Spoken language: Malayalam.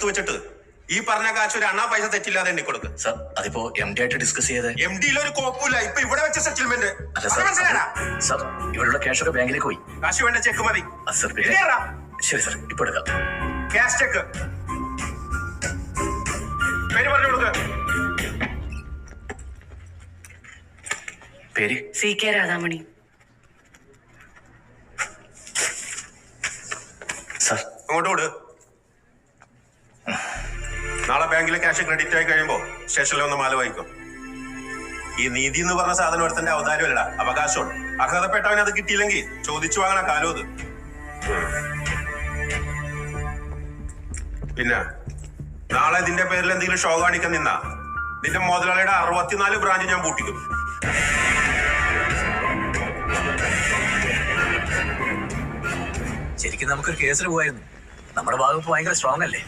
എടുത്തു വെച്ചിട്ട് ഈ പറഞ്ഞ കാശ് ഒരു അണ്ണാ പൈസ തെറ്റില്ലാതെ എണ്ണി കൊടുക്ക്. സർ അതിപ്പോ എം ഡി ആയിട്ട് ഡിസ്കസ് ചെയ്ത് MD ഒരു കോപ്പില്ല. ഇപ്പൊ ഇവിടെ വെച്ച സെറ്റിൽമെന്റ് അല്ല സർ ഇവരുടെ ക്യാഷ് ഒക്കെ ബാങ്കിലേക്ക് പോയി. കാശ് വേണ്ട ചെക്ക് മതി. സർ ശരി സർ ഇപ്പൊ എടുക്കാം. ക്യാഷ് ചെക്ക് പേര് പറഞ്ഞു കൊടുക്ക. പേര് CK രാധാമണി. സർ അങ്ങോട്ട് വിട്. നാളെ ബാങ്കിലെ ക്യാഷ് ക്രെഡിറ്റ് ആയി കഴിയുമ്പോ സ്റ്റേഷനിൽ ഒന്ന് മാല വാങ്ങിക്കും. ഈ നീതി എന്ന് പറഞ്ഞ സാധനം ഒരുത്തന്റെ അവതാരമല്ലടാ, അവകാശമാണ്. അർഹതപ്പെട്ടവന് അത് കിട്ടിയില്ലെങ്കിൽ ചോദിച്ചു വാങ്ങണ കാലം അത്. പിന്നെ നാളെ ഇതിന്റെ പേരിൽ എന്തെങ്കിലും ഷോ കാണിക്കാൻ നിന്നാ നിന്റെ മുതലാളിയുടെ 64 ബ്രാഞ്ച് ഞാൻ പൂട്ടിക്കും. ശരിക്കും നമുക്കൊരു കേസിന് പോവായിരുന്നു. നമ്മുടെ ഭാഗം ഭയങ്കര സ്ട്രോങ് അല്ലേ?